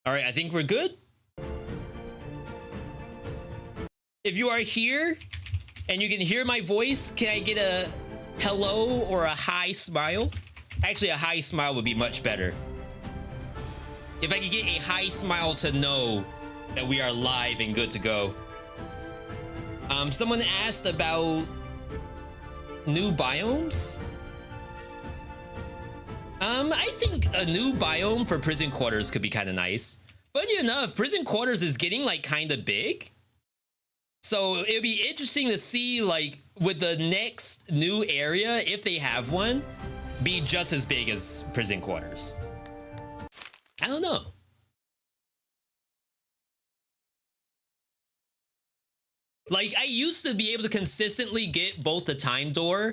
All right, I think we're good. If you are here and you can hear my voice, can I get a hello or a hi smile? Actually, a hi smile would be much better. If I could get a hi smile to know that we are live and good to go. Someone asked about new biomes. I think a new biome for prison quarters could be kind of nice. Funny enough, prison quarters is getting like kind of big. So it'd be interesting to see like with the next new area, if they have one, be just as big as prison quarters. I don't know. Like I used to be able to consistently get both the time door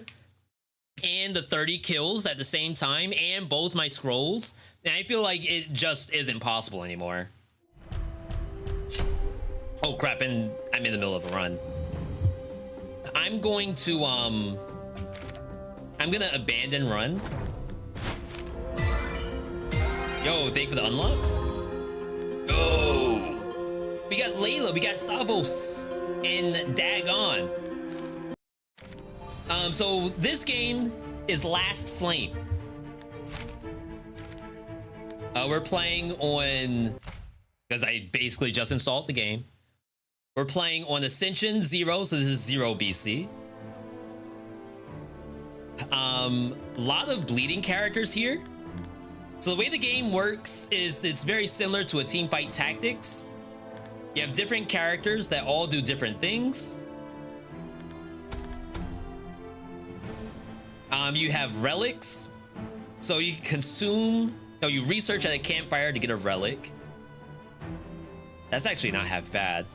and the 30 kills at the same time and both my scrolls, and I feel like it just isn't possible anymore. Oh crap, and I'm in the middle of a run. I'm going to I'm gonna abandon run. Yo, thank you for the unlocks. Oh, we got Layla, we got Savos and Dagon. So this game is Last Flame. We're playing on, because I basically just installed the game. We're playing on Ascension 0, so this is 0 BC. Lot of bleeding characters here. So the way the game works is it's very similar to a Teamfight Tactics. You have different characters that all do different things. You have relics, so you you research at a campfire to get a relic. That's actually not half bad.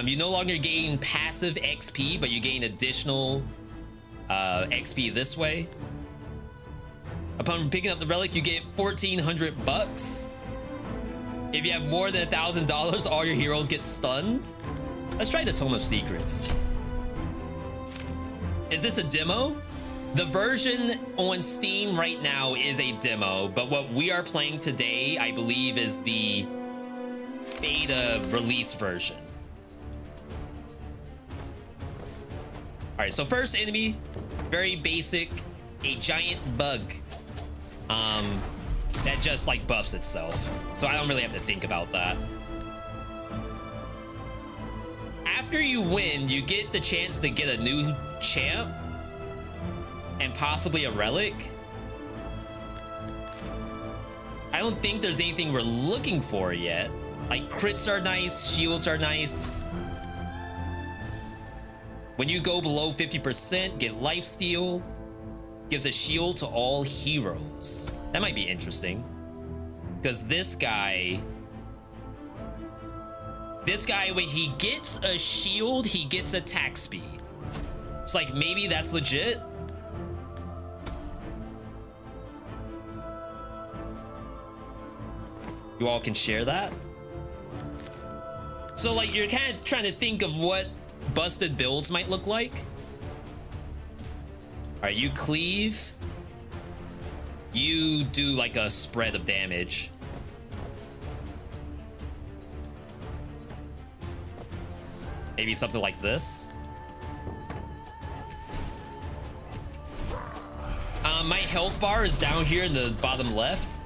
You no longer gain passive XP, but you gain additional XP this way. Upon picking up the relic, you get 1,400 bucks. If you have more than $1,000, all your heroes get stunned. Let's try the Tome of Secrets. Is this a demo? The version on Steam right now is a demo, but what we are playing today, I believe, is the beta release version. All right, so first enemy, very basic, a giant bug that just like buffs itself. So I don't really have to think about that. After you win, you get the chance to get a new champ and possibly a relic. I don't think there's anything we're looking for yet. Like crits are nice, shields are nice. When you go below 50%, get lifesteal. Gives a shield to all heroes. That might be interesting. Because this guy, when he gets a shield, he gets attack speed. It's like, maybe that's legit. You all can share that. So like, you're kind of trying to think of what busted builds might look like. All right, you cleave. You do like a spread of damage. Maybe something like this. My health bar is down here in the bottom left.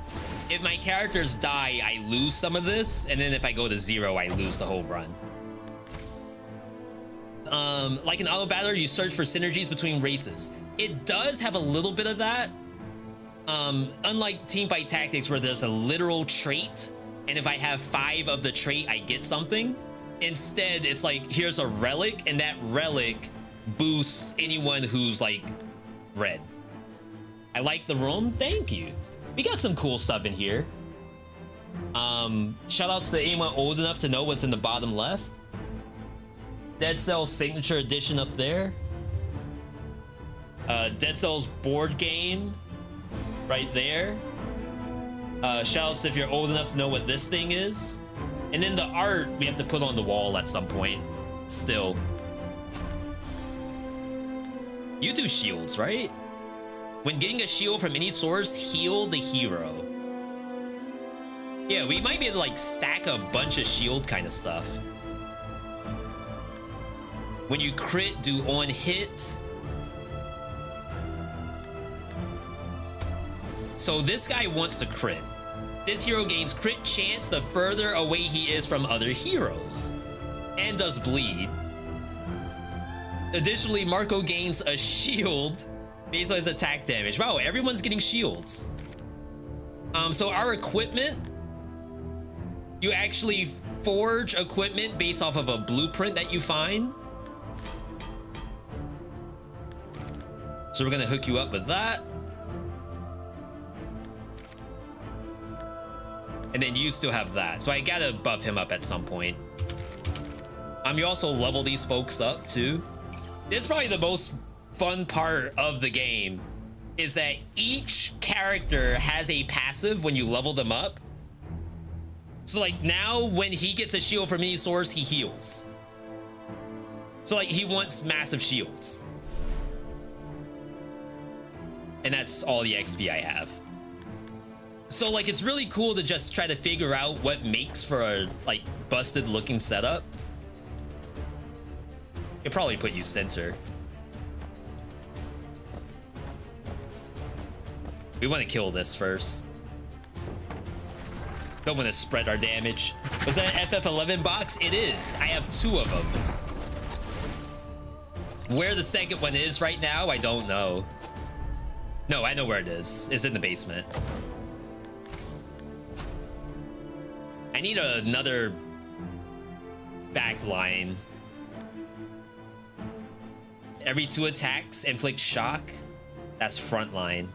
If my characters die, I lose some of this, and then if I go to 0, I lose the whole run. Like an auto battler, you search for synergies between races. It does have a little bit of that. Unlike Teamfight Tactics, where there's a literal trait, and if I have 5 of the trait, I get something. Instead, it's like, here's a relic, and that relic boosts anyone who's like red. I like the room. Thank you. We got some cool stuff in here. Shout outs to anyone old enough to know what's in the bottom left. Dead Cells Signature Edition up there. Dead Cells board game right there. Shout outs if you're old enough to know what this thing is. And then the art we have to put on the wall at some point. Still. You do shields, right? When getting a shield from any source, heal the hero. Yeah, we might be able to like stack a bunch of shield kind of stuff. When you crit, do on hit. So this guy wants to crit. This hero gains crit chance the further away he is from other heroes, and does bleed. Additionally, Marco gains a shield based on his attack damage. Wow, everyone's getting shields. So our equipment, you actually forge equipment based off of a blueprint that you find. So we're gonna hook you up with that. And then you still have that. So I gotta buff him up at some point. You also level these folks up too. This is probably the most fun part of the game, is that each character has a passive when you level them up. So like now when he gets a shield from any source, he heals. So like he wants massive shields. And that's all the XP I have. So like it's really cool to just try to figure out what makes for a like busted looking setup. Could probably put you center. We want to kill this first. Don't want to spread our damage. Was that an FF11 box? It is. I have 2 of them. Where the second one is right now, I don't know. No, I know where it is. It's in the basement. I need another back line. Every 2 attacks inflict shock. That's front line.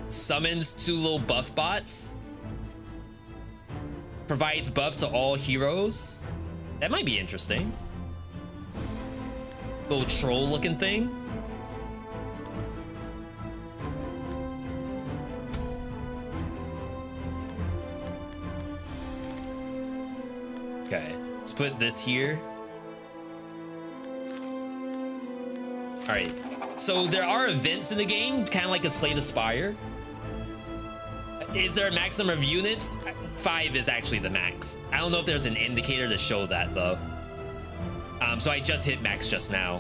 Summons 2 little buff bots. Provides buff to all heroes. That might be interesting. Little troll looking thing. Okay, let's put this here. All right, so there are events in the game, kind of like a Slay the Spire. Is there a max number of units? 5 is actually the max. I don't know if there's an indicator to show that though. So I just hit max just now.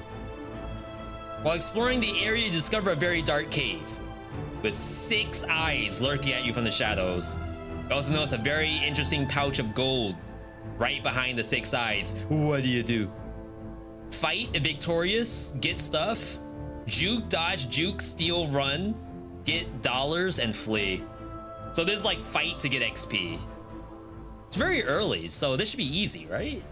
While exploring the area, you discover a very dark cave with 6 eyes lurking at you from the shadows. You also notice a very interesting pouch of gold right behind the 6 eyes. What do you do? Fight if victorious, get stuff, juke, dodge, juke, steal, run, get dollars, and flee. So this is like fight to get XP. It's very early, so this should be easy, right?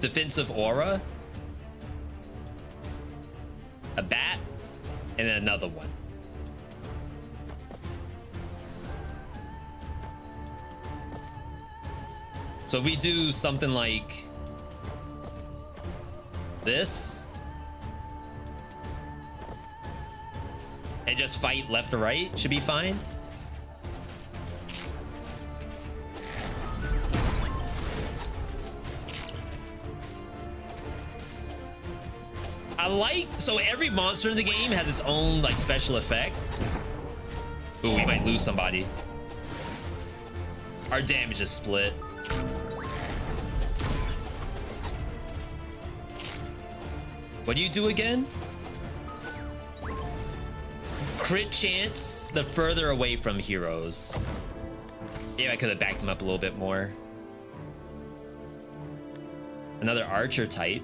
Defensive aura, a bat, and then another one. So if we do something like this and just fight left or right, should be fine. I like, so every monster in the game has its own like special effect. Ooh, we might lose somebody. Our damage is split. What do you do again? Crit chance the further away from heroes. Yeah, I could have backed him up a little bit more. Another archer type.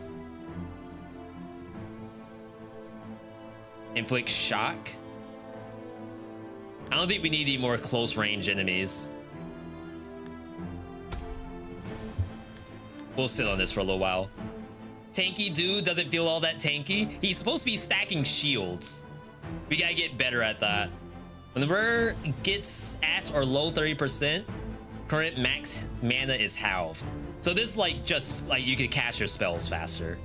Inflict shock. I don't think we need any more close range enemies. We'll sit on this for a little while. Tanky dude doesn't feel all that tanky. He's supposed to be stacking shields. We gotta get better at that. When the rare gets at or low 30%, current max mana is halved. So this is like just like you could cast your spells faster.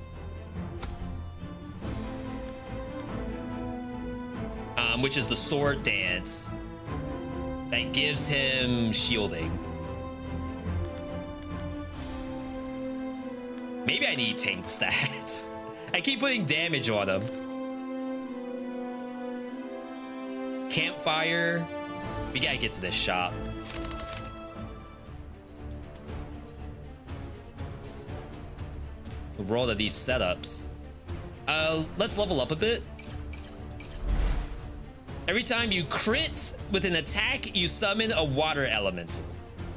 Which is the sword dance that gives him shielding. Maybe I need tank stats. I keep putting damage on him. Campfire. We gotta get to this shop. The world of these setups. Let's level up a bit. Every time you crit with an attack, you summon a water elemental.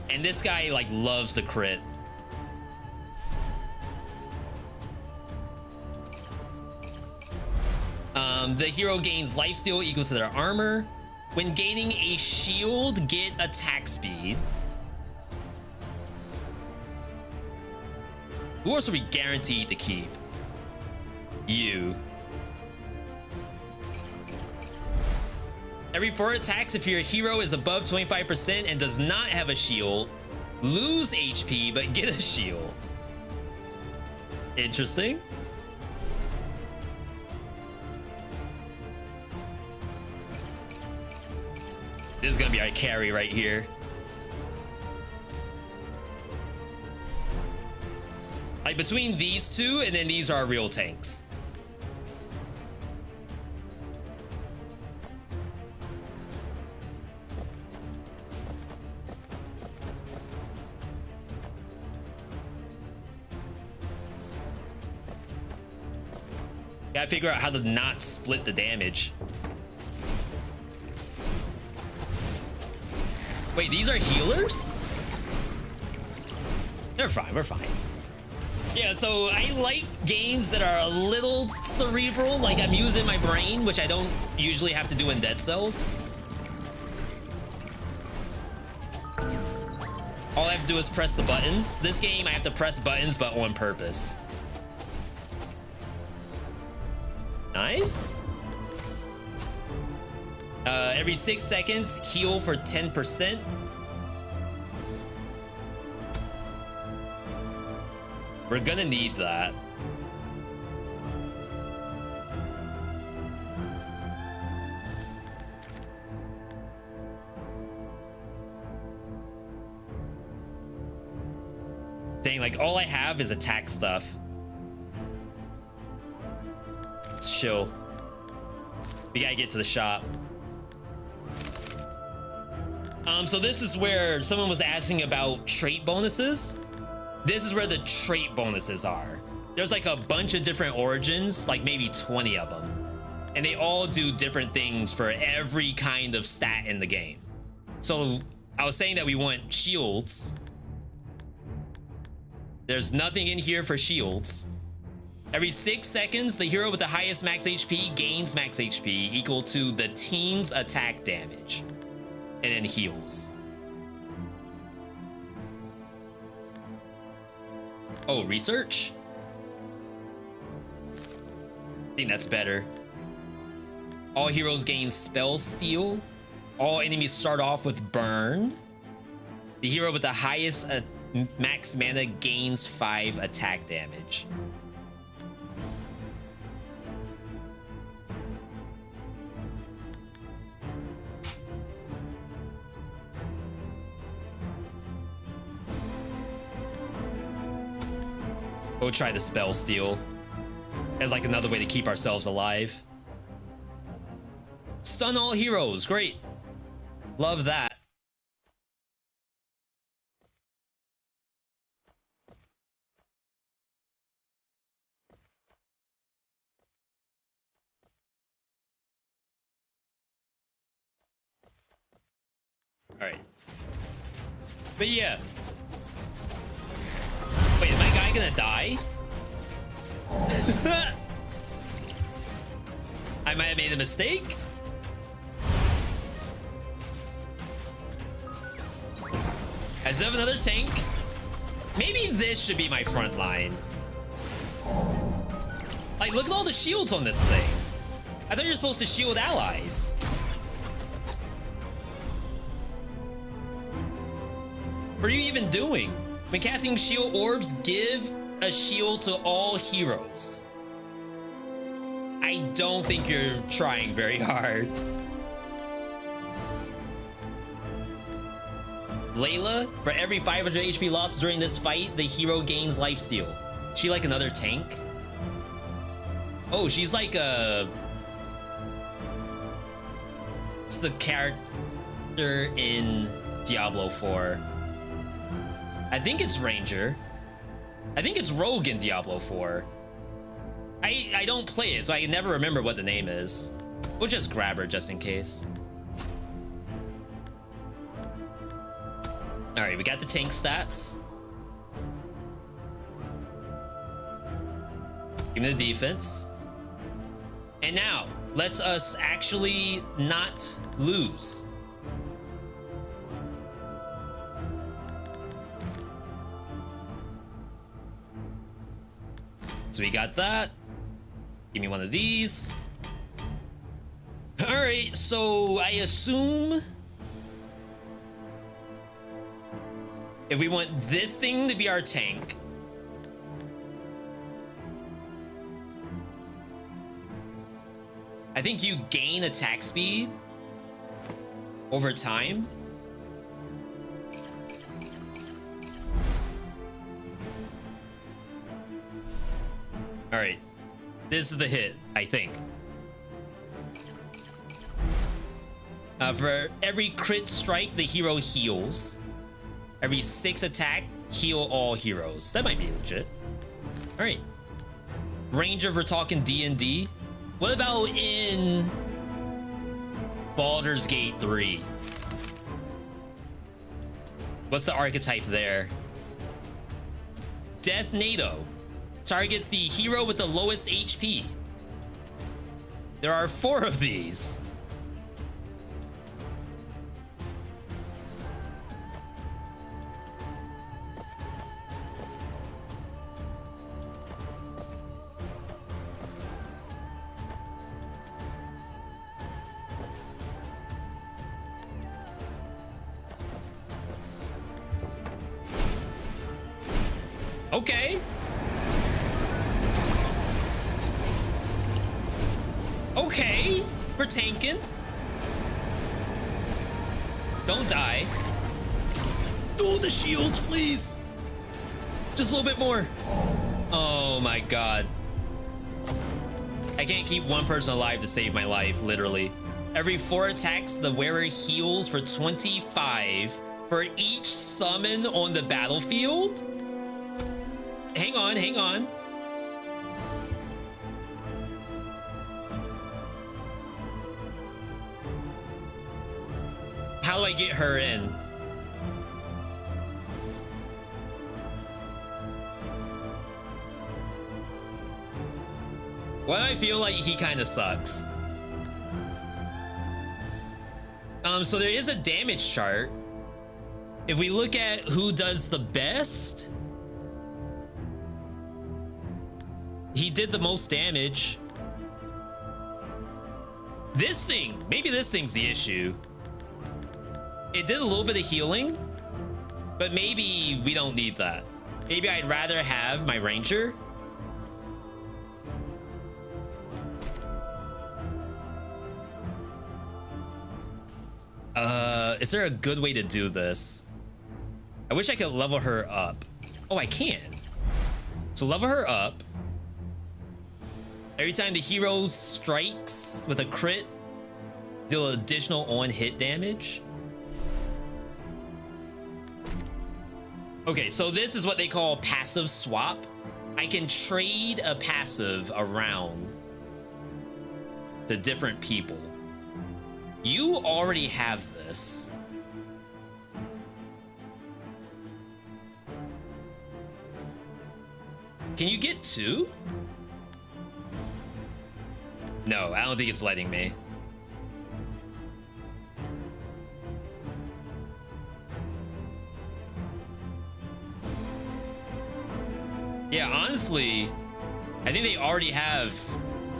And this guy like loves to crit. The hero gains lifesteal equal to their armor. When gaining a shield, get attack speed. Who else are we guaranteed to keep? You. Every 4 attacks, if your hero is above 25% and does not have a shield, lose HP but get a shield. Interesting. This is gonna be our carry right here. Like between these two and then these are real tanks. Gotta figure out how to not split the damage. Wait, these are healers? They're fine, we're fine. Yeah, so I like games that are a little cerebral, like I'm using my brain, which I don't usually have to do in Dead Cells. All I have to do is press the buttons. This game, I have to press buttons, but on purpose. Nice. Every 6 seconds, heal for 10%. We're gonna need that. Dang, like all I have is attack stuff. Let's chill. We gotta get to the shop. So this is where someone was asking about trait bonuses. This is where the trait bonuses are. There's like a bunch of different origins, like maybe 20 of them. And they all do different things for every kind of stat in the game. So I was saying that we want shields. There's nothing in here for shields. Every 6 seconds, the hero with the highest max HP gains max HP equal to the team's attack damage. And then heals. Oh, research? I think that's better. All heroes gain spell steal. All enemies start off with burn. The hero with the highest max mana gains 5 attack damage. We'll try the spell steal as like another way to keep ourselves alive. Stun all heroes, great. Love that. All right. But yeah. Wait, is my guy gonna die? I might have made a mistake. I still have another tank. Maybe this should be my front line. Like, look at all the shields on this thing. I thought you were supposed to shield allies. What are you even doing? When casting shield orbs, give a shield to all heroes. I don't think you're trying very hard. Layla, for every 500 HP lost during this fight, the hero gains lifesteal. She like another tank? Oh, she's like a... It's the character in Diablo 4. I think it's Ranger. I think it's Rogue in Diablo 4. I don't play it, so I never remember what the name is. We'll just grab her just in case. All right, we got the tank stats. Give me the defense. And now, let's us actually not lose. So we got that. Give me one of these. All right, so I assume if we want this thing to be our tank, I think you gain attack speed over time. All right, this is the hit, I think. For every crit strike, the hero heals. Every 6 attack, heal all heroes. That might be legit. All right. Ranger, we're talking D&D. What about in Baldur's Gate 3? What's the archetype there? Death NATO. Targets the hero with the lowest HP. There are 4 of these. Okay. Okay, we're tanking. Don't die. Oh, the shields, please. Just a little bit more. Oh my god. I can't keep one person alive to save my life, literally. Every 4 attacks, the wearer heals for 25 for each summon on the battlefield. Hang on, hang on. How do I get her in? Well, I feel like he kind of sucks. So there is a damage chart. If we look at who does the best, he did the most damage. This thing, maybe this thing's the issue. It did a little bit of healing, but maybe we don't need that. Maybe I'd rather have my Ranger. Is there a good way to do this? I wish I could level her up. Oh, I can. So level her up. Every time the hero strikes with a crit, deal additional on-hit damage. Okay, so this is what they call passive swap. I can trade a passive around to different people. You already have this. Can you get 2? No, I don't think it's letting me. Yeah, honestly, I think they already have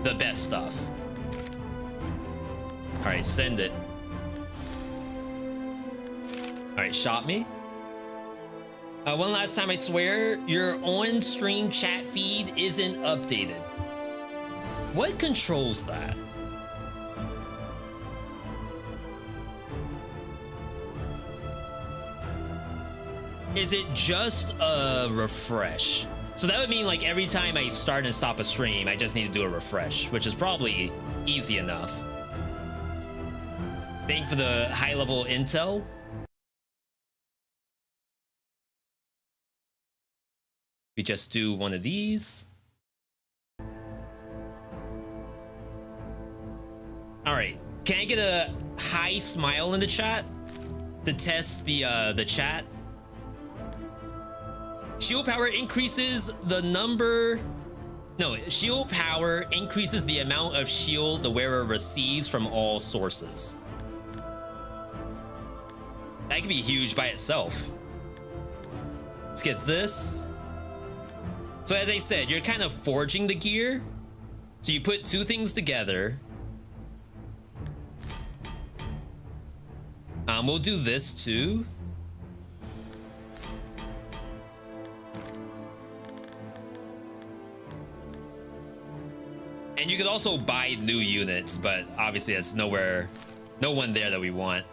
the best stuff. All right, send it. All right, shot me. One last time, I swear, your on-stream chat feed isn't updated. What controls that? Is it just a refresh? So that would mean like every time I start and stop a stream, I just need to do a refresh, which is probably easy enough. Thank for the high level intel. We just do one of these. All right, can I get a high smile in the chat to test the chat? Shield power increases the number. No, shield power increases the amount of shield the wearer receives from all sources. That could be huge by itself. Let's get this. So as I said, you're kind of forging the gear. So you put two things together. We'll do this too. And you could also buy new units, but obviously there's no one there that we want.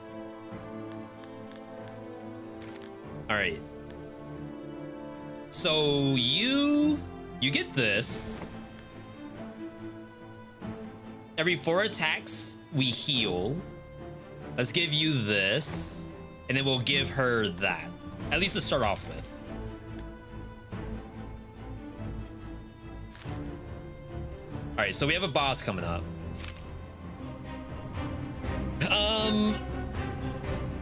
All right. So you get this. Every 4 attacks, we heal. Let's give you this, and then we'll give her that. At least to start off with. All right, so we have a boss coming up.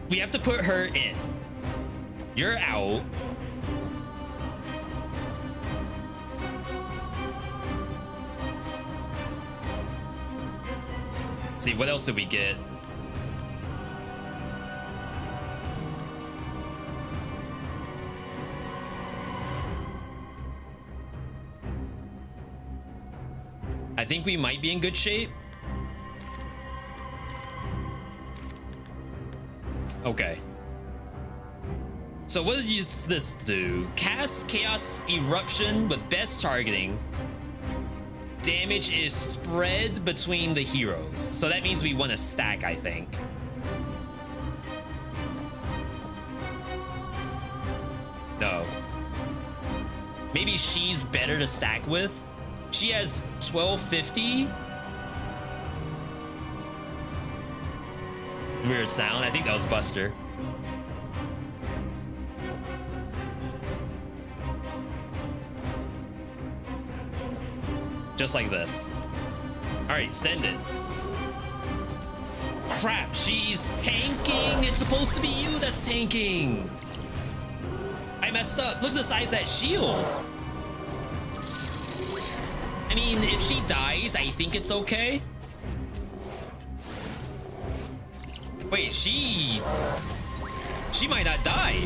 We have to put her in. You're out. Let's see, what else did we get? I think we might be in good shape. Okay. So what does this do? Cast Chaos Eruption with best targeting. Damage is spread between the heroes. So that means we want to stack, I think. No. Maybe she's better to stack with. She has 1250. Weird sound. I think that was Buster. Just like this. All right, send it. Crap, she's tanking. It's supposed to be you that's tanking. I messed up. Look at the size of that shield. I mean, if she dies, I think it's okay. Wait, she might not die.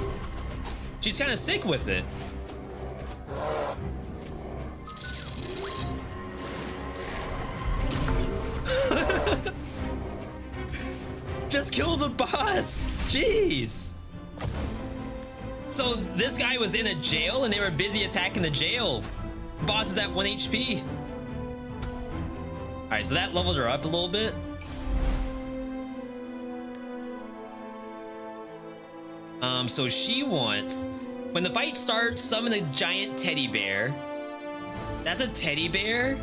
She's kind of sick with it. Just kill the boss. Jeez. So this guy was in a jail and they were busy attacking the jail. Boss is at 1 HP. All right, so that leveled her up a little bit. So she wants, when the fight starts, summon a giant teddy bear. That's a teddy bear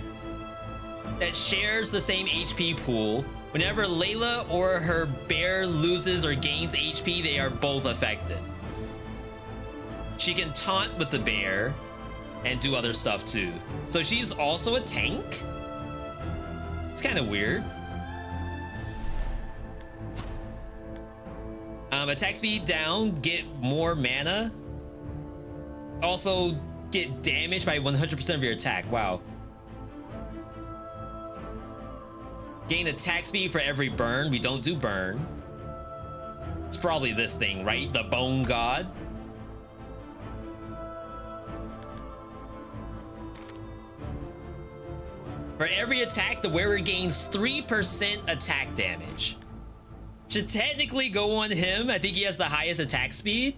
that shares the same HP pool. Whenever Layla or her bear loses or gains HP, they are both affected. She can taunt with the bear and do other stuff too. So she's also a tank? It's kind of weird. Attack speed down, get more mana. Also get damaged by 100% of your attack. Wow. Gain attack speed for every burn. We don't do burn. It's probably this thing, right? The Bone God. For every attack, the wearer gains 3% attack damage. Should technically go on him. I think he has the highest attack speed.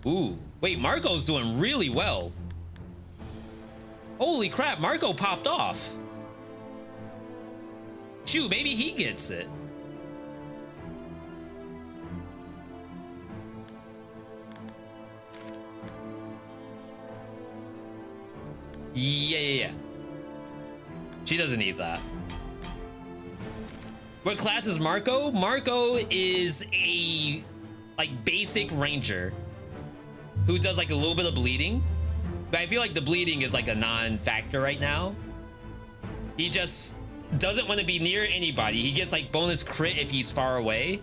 Ooh, wait, Marco's doing really well. Holy crap, Marco popped off. Shoot, maybe he gets it. Yeah. She doesn't need that. What class is Marco? Marco is a like basic ranger who does like a little bit of bleeding, but I feel like the bleeding is like a non-factor right now. He just doesn't want to be near anybody. He gets like bonus crit if he's far away,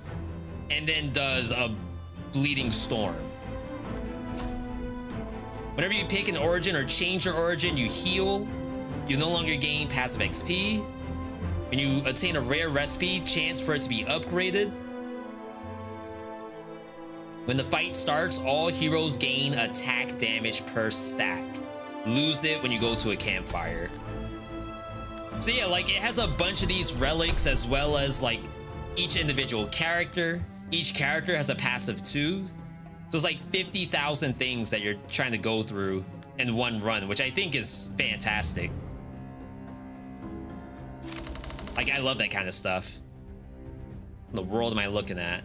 and then does a bleeding storm. Whenever you pick an origin or change your origin, you heal. You no longer gain passive XP. When you attain a rare recipe, chance for it to be upgraded. When the fight starts, all heroes gain attack damage per stack. Lose it when you go to a campfire. So yeah, like it has a bunch of these relics as well as like each individual character. Each character has a passive too. So it's like 50,000 things that you're trying to go through in one run, which I think is fantastic. Like, I love that kind of stuff. What in the world am I looking at?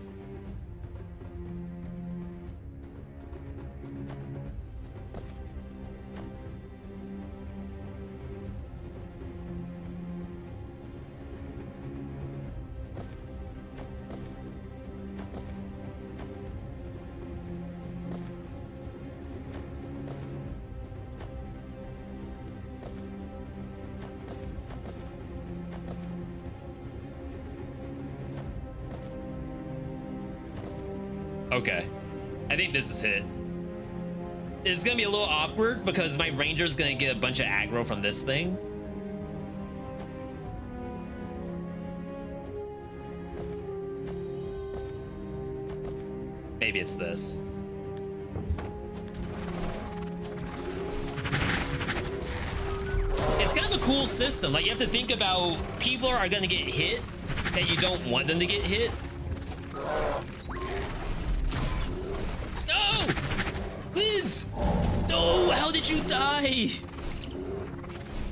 Okay, I think this is hit. It's gonna be a little awkward because my ranger's gonna get a bunch of aggro from this thing. Maybe it's this. It's kind of a cool system. Like, you have to think about people are gonna get hit that you don't want them to get hit. No! Live! No, how did you die?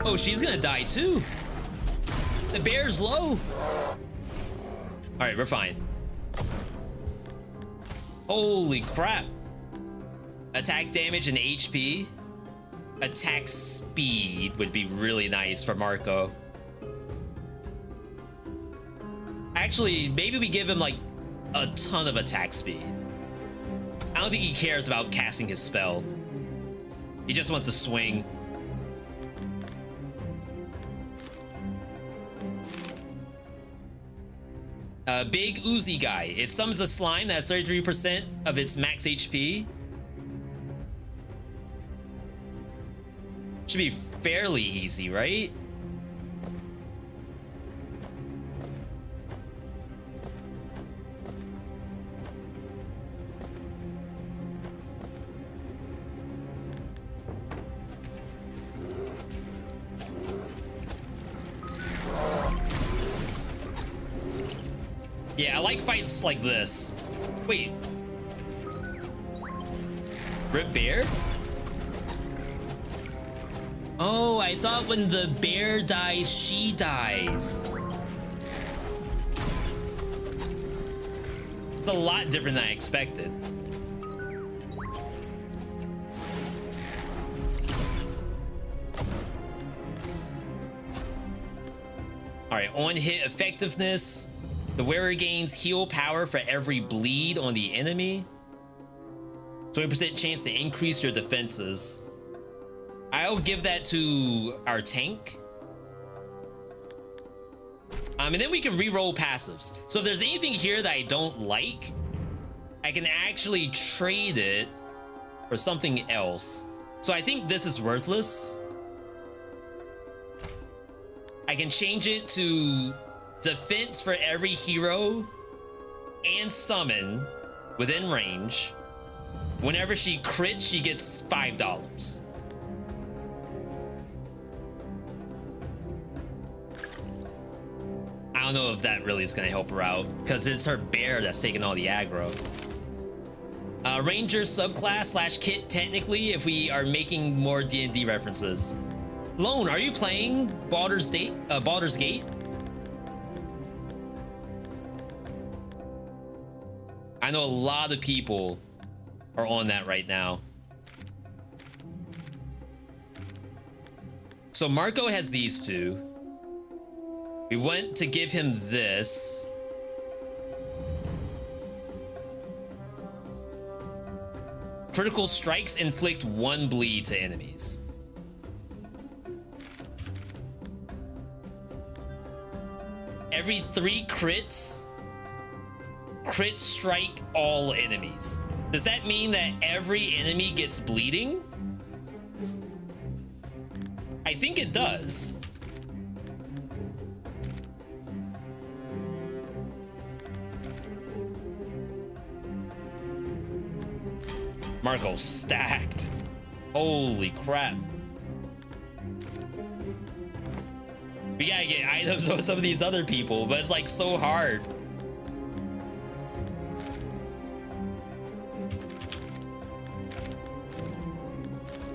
Oh, she's gonna die too. The bear's low. All right, we're fine. Holy crap. Attack damage and HP. Attack speed would be really nice for Marco. Actually, maybe we give him like a ton of attack speed. I don't think he cares about casting his spell. He just wants to swing. Big Uzi guy. It summons a slime that has 33% of its max HP. Should be fairly easy, right? Yeah, I like fights like this. Wait. Rip bear? Oh, I thought when the bear dies, she dies. It's a lot different than I expected. All right, on hit effectiveness. The wearer gains heal power for every bleed on the enemy. 20% chance to increase your defenses. I'll give that to our tank. And then we can re-roll passives. So if there's anything here that I don't like, I can actually trade it for something else. So I think this is worthless. I can change it to defense for every hero and summon within range. Whenever she crits, she gets $5. I don't know if that really is going to help her out because it's her bear that's taking all the aggro. Ranger subclass / kit technically if we are making more D&D references. Lone, are you playing Baldur's Gate? I know a lot of people are on that right now. So Marco has these two. We went to give him this. Critical strikes inflict 1 bleed to enemies. Every 3 crits, crit strike all enemies. Does that mean that every enemy gets bleeding? I think it does. Marco stacked. Holy crap. We gotta get items with some of these other people, but it's like so hard.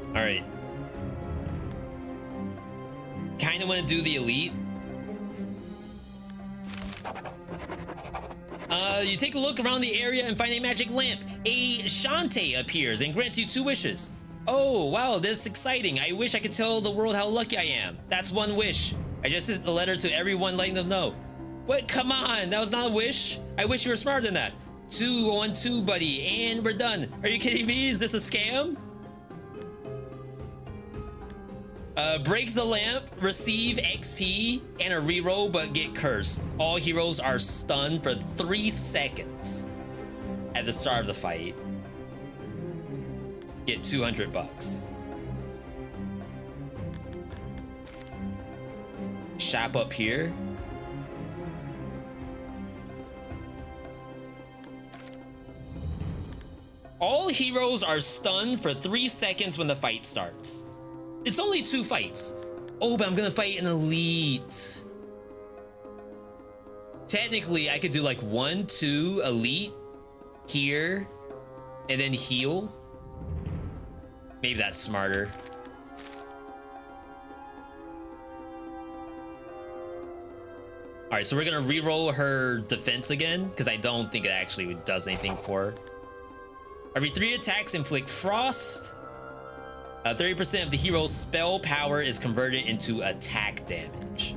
All right. Kind of want to do the elite. You take a look around the area and find a magic lamp. A Shantae appears and grants you 2 wishes. Oh, wow, that's exciting. I wish I could tell the world how lucky I am. That's 1 wish. I just sent a letter to everyone letting them know. What? Come on, that was not a wish. I wish you were smarter than that. 2 on 2, buddy, and we're done. Are you kidding me? Is this a scam? Break the lamp, receive XP and a reroll, but get cursed. All heroes are stunned for 3 seconds at the start of the fight. Get 200 bucks. Shop up here. All heroes are stunned for 3 seconds when the fight starts. It's only 2 fights. Oh, but I'm gonna fight an elite. Technically, I could do like 1, 2, elite, here, and then heal. Maybe that's smarter. All right, so we're gonna reroll her defense again, because I don't think it actually does anything for her. Every 3 attacks inflict frost. 30% of the hero's spell power is converted into attack damage.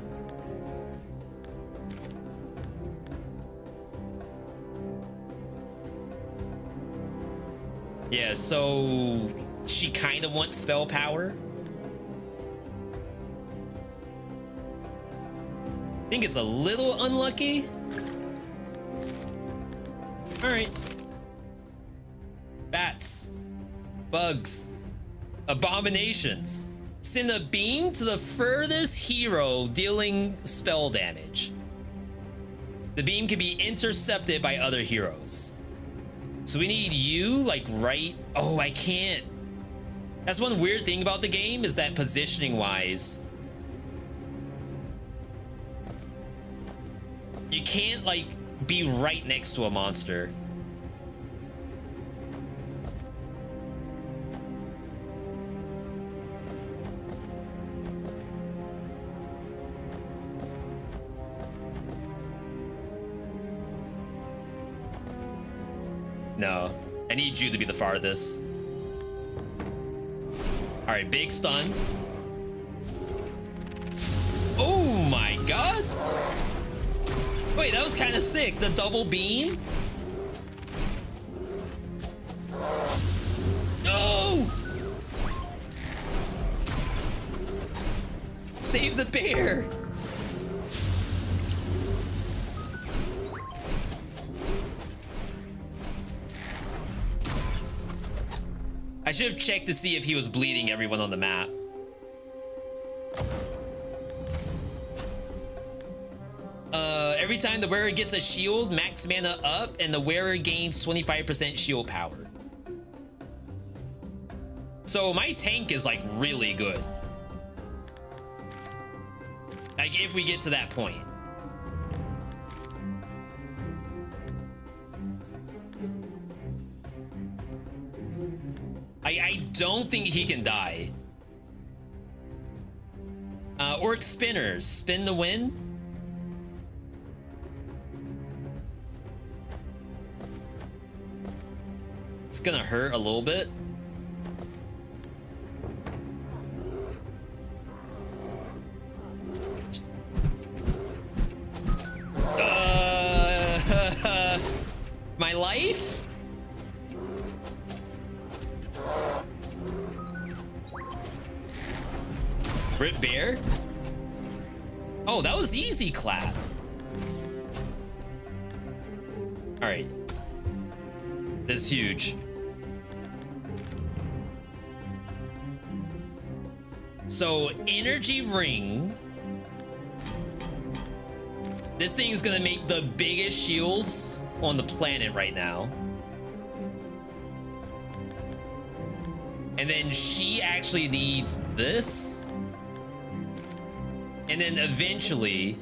Yeah, so she kind of wants spell power. I think it's a little unlucky. All right. Bats, bugs, abominations. Send a beam to the furthest hero dealing spell damage. The beam can be intercepted by other heroes. So we need you like right. Oh, I can't. That's one weird thing about the game, is that positioning wise, you can't like be right next to a monster. No, I need you to be the farthest. All right, big stun. Oh my god. Wait, that was kind of sick. The double beam. No! Save the bear. I should have checked to see if he was bleeding everyone on the map. Every time the wearer gets a shield, max mana up, and the wearer gains 25% shield power. So my tank is like really good. Like if we get to that point. I don't think he can die. Orc spinners, spin the win. It's gonna hurt a little bit. life? Rip Bear? Oh, that was easy clap. All right. This is huge. So, energy ring. This thing is gonna make the biggest shields on the planet right now. And then she actually needs this. And then eventually,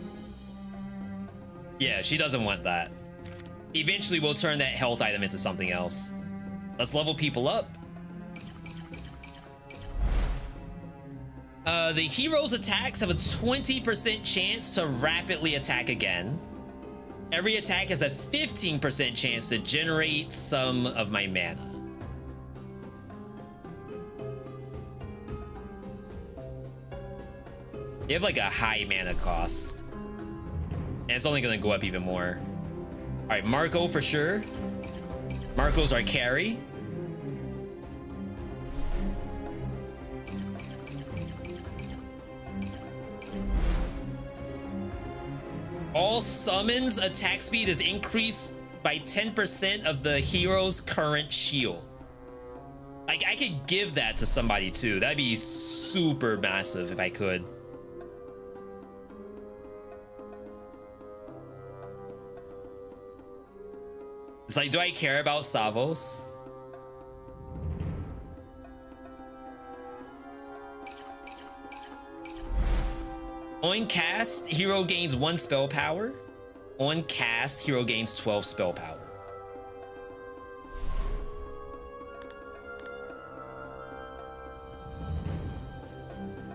yeah, she doesn't want that. Eventually, we'll turn that health item into something else. Let's level people up. The hero's attacks have a 20% chance to rapidly attack again. Every attack has a 15% chance to generate some of my mana. You have like a high mana cost. And it's only gonna go up even more. All right, Marco for sure. Marco's our carry. All summons attack speed is increased by 10% of the hero's current shield. Like, I could give that to somebody too. That'd be super massive if I could. It's like, do I care about Savos? On cast, hero gains 1 spell power. On cast, hero gains 12 spell power.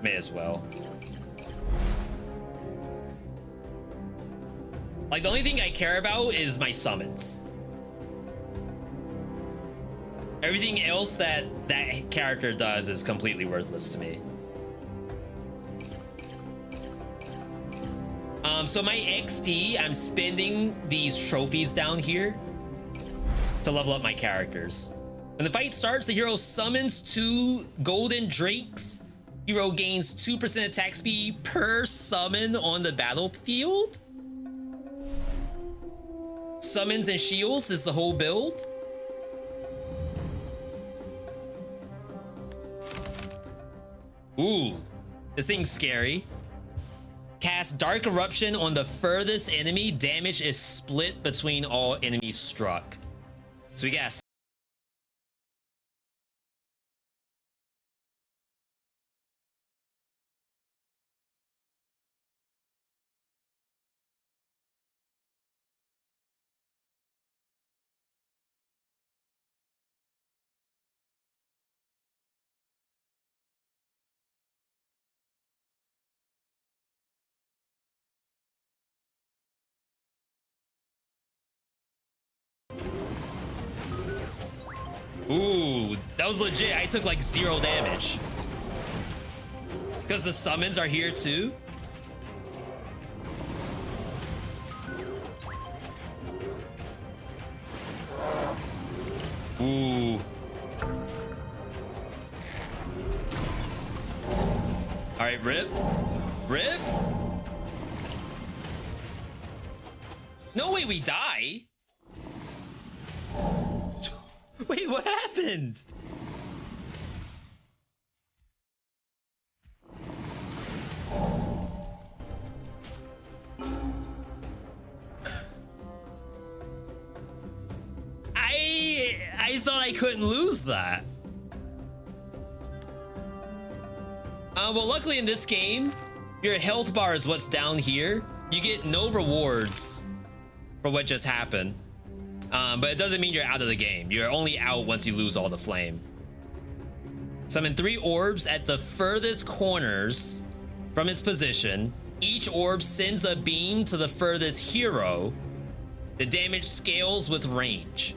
May as well. Like, the only thing I care about is my summons. Everything else that that character does is completely worthless to me. So my XP, I'm spending these trophies down here to level up my characters. When the fight starts, the hero summons 2 golden drakes. Hero gains 2% attack speed per summon on the battlefield. Summons and shields is the whole build. Ooh, this thing's scary. Cast Dark Eruption on the furthest enemy. Damage is split between all enemies struck. So we got. Ooh, that was legit. I took like 0 damage. Because the summons are here too. Ooh. All right, rip. Rip. No way we die. Wait, what happened? I thought I couldn't lose that. Well, luckily in this game, your health bar is what's down here. You get no rewards for what just happened. But it doesn't mean you're out of the game. You're only out once you lose all the flame. Summon 3 orbs at the furthest corners from its position. Each orb sends a beam to the furthest hero. The damage scales with range,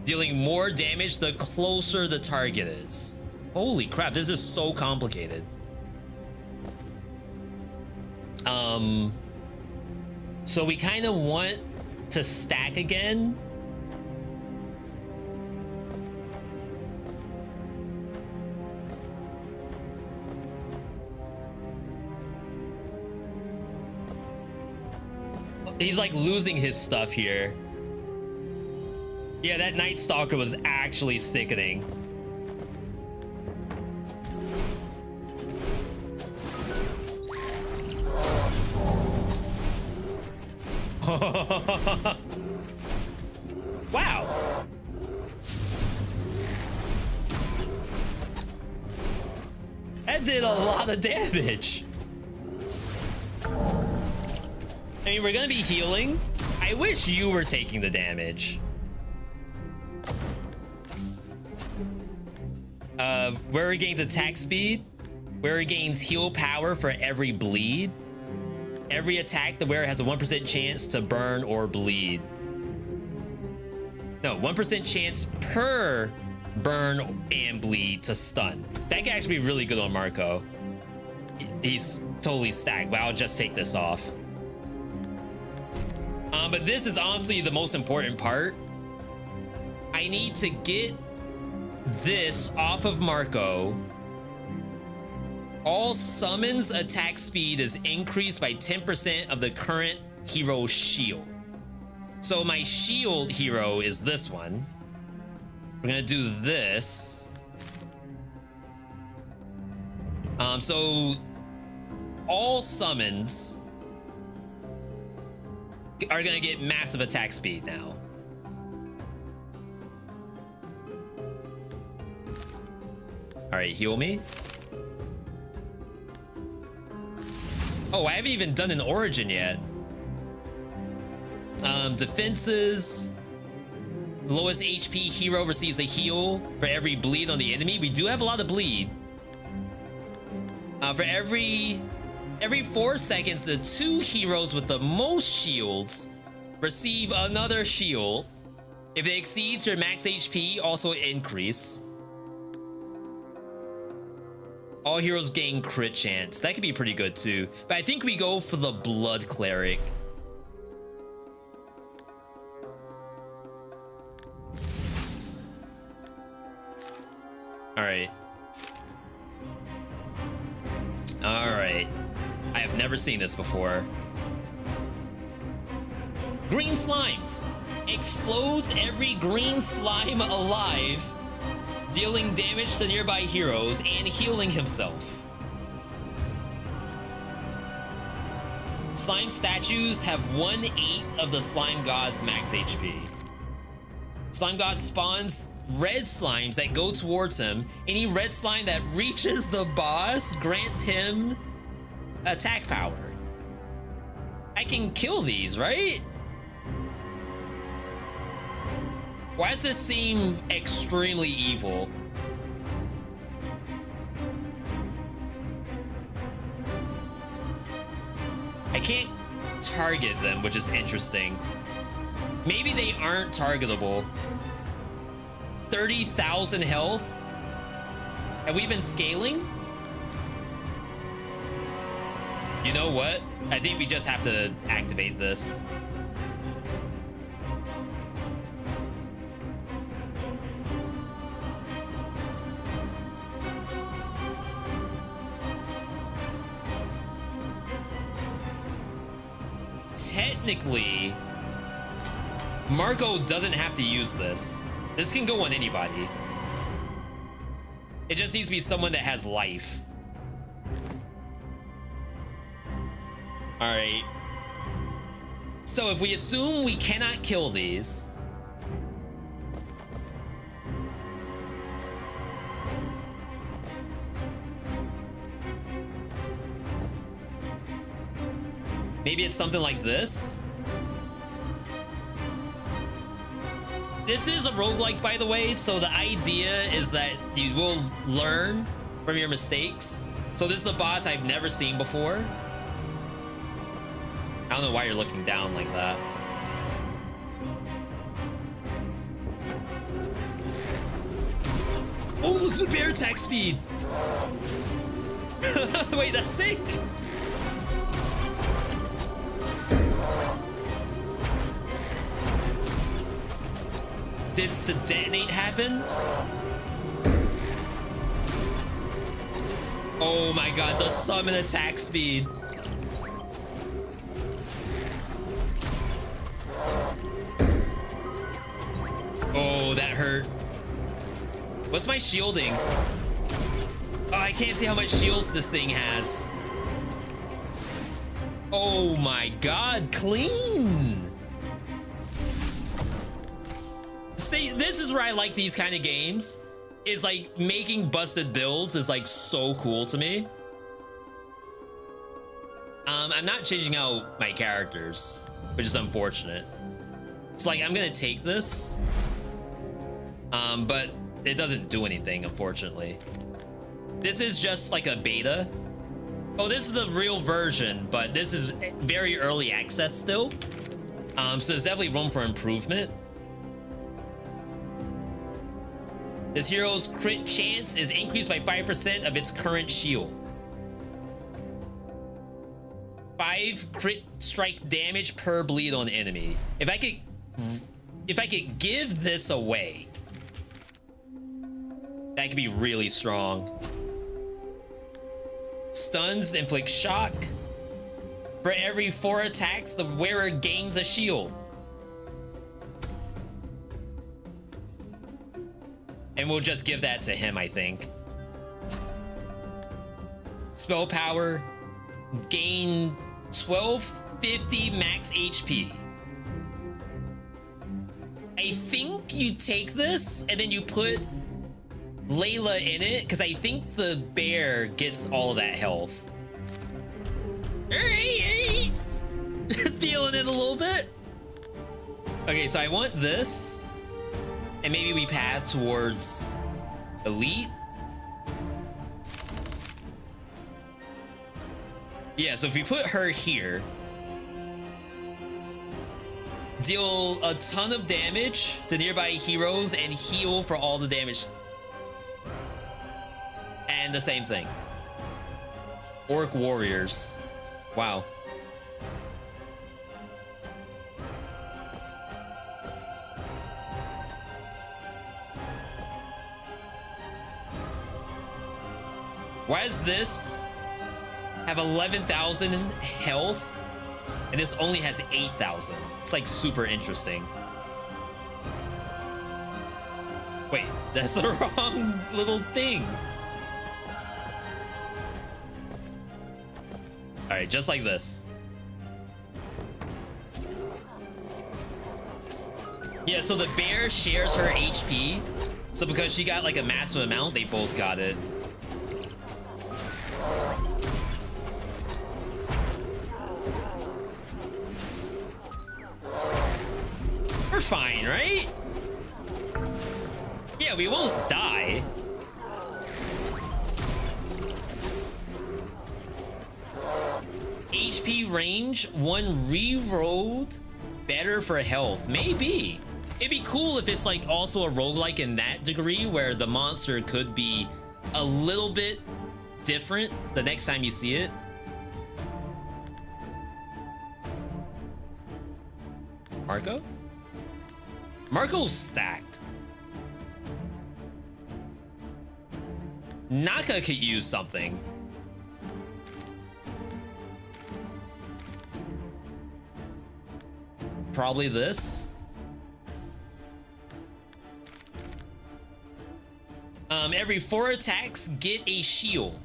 dealing more damage the closer the target is. Holy crap, this is so complicated. So we kind of want to stack again. He's like losing his stuff here. Yeah, that Night Stalker was actually sickening. Wow. That did a lot of damage. I mean, we're gonna be healing. I wish you were taking the damage. Where it gains attack speed, where it gains heal power for every bleed. Every attack, the wearer has a 1% chance to burn or bleed. No, 1% chance per burn and bleed to stun. That can actually be really good on Marco. He's totally stacked, but I'll just take this off. But this is honestly the most important part. I need to get this off of Marco. All summons attack speed is increased by 10% of the current hero's shield. So my shield hero is this one. We're gonna do this. So all summons are gonna get massive attack speed now. All right, heal me. Oh, I haven't even done an origin yet. Defenses. Lowest HP hero receives a heal for every bleed on the enemy. We do have a lot of bleed. For every 4 seconds, the 2 heroes with the most shields receive another shield. If it exceeds your max HP, also increase. All heroes gain crit chance. That could be pretty good too. But I think we go for the Blood Cleric. All right. All right. I have never seen this before. Green slimes. Explodes every green slime alive, dealing damage to nearby heroes and healing himself. Slime statues have 1/8 of the slime god's max HP. Slime god spawns red slimes that go towards him. Any red slime that reaches the boss grants him attack power. I can kill these, right? Why does this seem extremely evil? I can't target them, which is interesting. Maybe they aren't targetable. 30,000 health? Have we been scaling? You know what? I think we just have to activate this. Technically, Marco doesn't have to use this. This can go on anybody. It just needs to be someone that has life. All right. So if we assume we cannot kill these, maybe it's something like this. This is a roguelike, by the way, so the idea is that you will learn from your mistakes. So this is a boss I've never seen before. I don't know why you're looking down like that. Oh, look at the bear attack speed. Wait, that's sick. Did the detonate happen? Oh my god, the summon attack speed. Oh, that hurt. What's my shielding? Oh, I can't see how much shields this thing has. Oh my god, clean. See, this is where I like these kind of games. Is like making busted builds is like so cool to me. I'm not changing out my characters, which is unfortunate. It's like I'm gonna take this, but it doesn't do anything, unfortunately. This is just like a beta. Oh, this is the real version, but this is very early access still. So there's definitely room for improvement. This hero's crit chance is increased by 5% of its current shield. 5 crit strike damage per bleed on enemy. If I could give this away, that could be really strong. Stuns inflict shock. For every 4 attacks, the wearer gains a shield. And we'll just give that to him, I think. Spell power. Gain 1250 max HP. I think you take this and then you put Layla in it, because I think the bear gets all of that health. Feeling it a little bit. Okay, so I want this. And maybe we path towards elite. Yeah, so if we put her here, deal a ton of damage to nearby heroes and heal for all the damage. And the same thing. Orc warriors. Wow. Why does this have 11,000 health and this only has 8,000? It's like super interesting. Wait, that's the wrong little thing. All right, just like this. Yeah, so the bear shares her HP. So because she got like a massive amount, they both got it. We're fine, right? Yeah, we won't die. HP range, 1 rerolled, better for health. Maybe. It'd be cool if it's like also a roguelike in that degree where the monster could be a little bit different the next time you see it. Marco? Marco's stacked. Naka could use something. Probably this. Every 4 attacks, get a shield.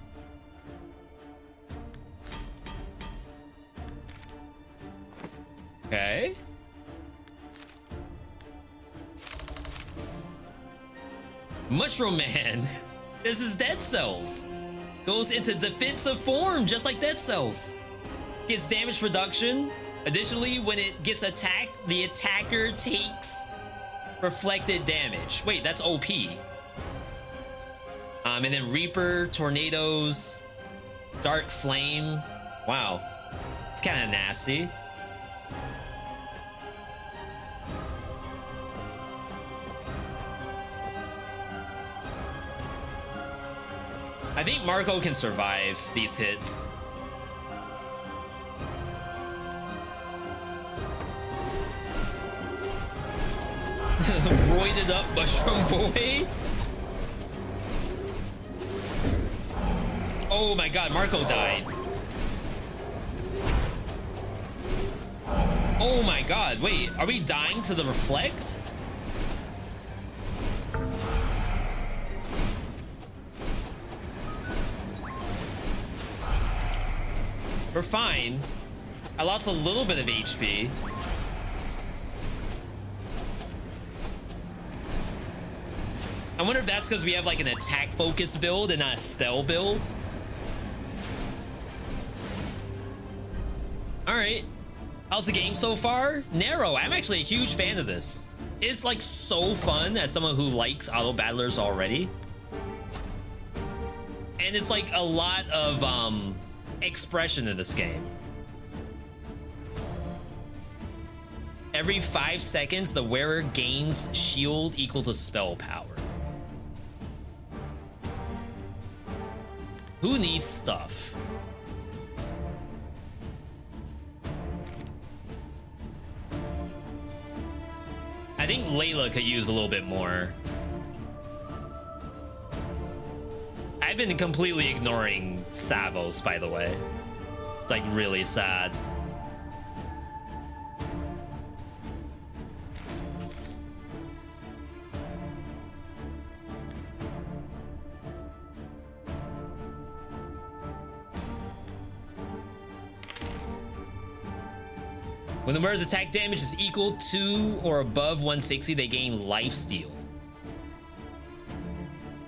Okay. Mushroom Man. This is Dead Cells. Goes into defensive form just like Dead Cells. Gets damage reduction. Additionally, when it gets attacked, the attacker takes reflected damage. Wait, that's OP. And then Reaper, Tornadoes, Dark Flame. Wow. It's kind of nasty. I think Marco can survive these hits. Roided up Mushroom Boy. Oh my god, Marco died. Oh my god, wait, are we dying to the reflect? We're fine. I lost a little bit of HP. I wonder if that's because we have like an attack focus build and not a spell build. All right. How's the game so far? Narrow. I'm actually a huge fan of this. It's like so fun as someone who likes auto battlers already. And it's like a lot of expression in this game. Every 5 seconds, the wearer gains shield equal to spell power. Who needs stuff? I think Layla could use a little bit more. I've been completely ignoring Savos, by the way. It's like really sad. When the wearer's attack damage is equal to or above 160, they gain lifesteal.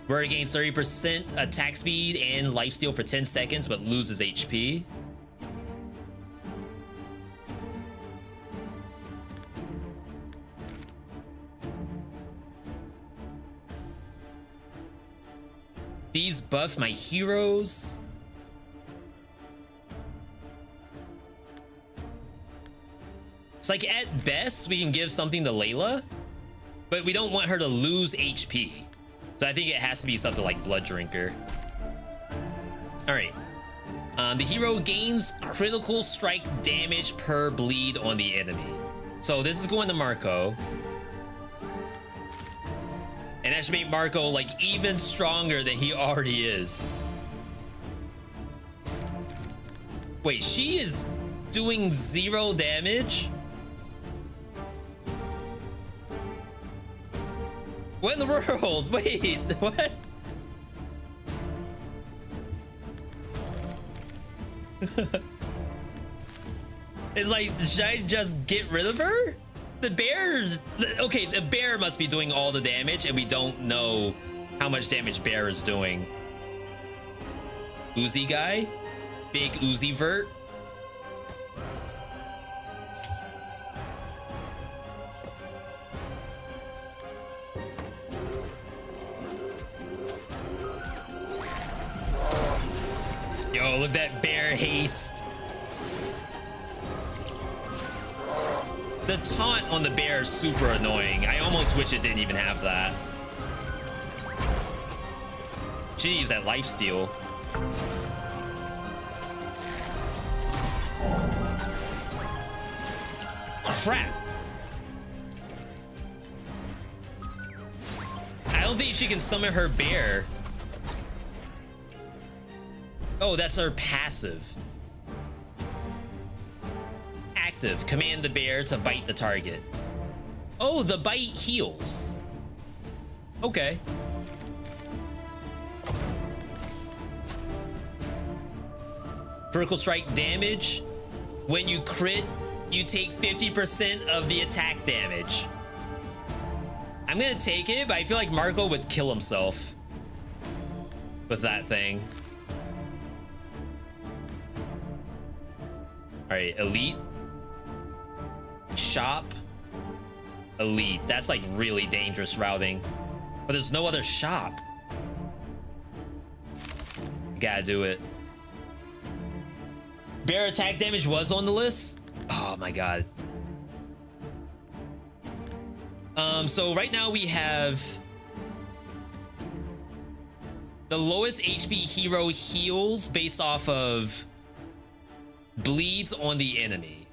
Wearer gains 30% attack speed and lifesteal for 10 seconds, but loses HP. These buff my heroes. It's like at best we can give something to Layla, but we don't want her to lose HP. So I think it has to be something like Blood Drinker. All right. The hero gains critical strike damage per bleed on the enemy. So this is going to Marco. And that should make Marco like even stronger than he already is. Wait, she is doing 0 damage? What in the world? Wait, what? It's like, should I just get rid of her? The bear, okay, the bear must be doing all the damage and we don't know how much damage bear is doing. Uzi guy? Big Uzi vert? Yo, look at that bear haste. The taunt on the bear is super annoying. I almost wish it didn't even have that. Jeez, that lifesteal. Crap. I don't think she can summon her bear. Oh, that's her passive. Active. Command the bear to bite the target. Oh, the bite heals. Okay. Critical strike damage. When you crit, you take 50% of the attack damage. I'm gonna take it, but I feel like Marco would kill himself with that thing. All right, elite, shop, elite. That's like really dangerous routing, but there's no other shop. You gotta do it. Bear attack damage was on the list. Oh my god. So right now we have the lowest HP hero heals based off of bleeds on the enemy.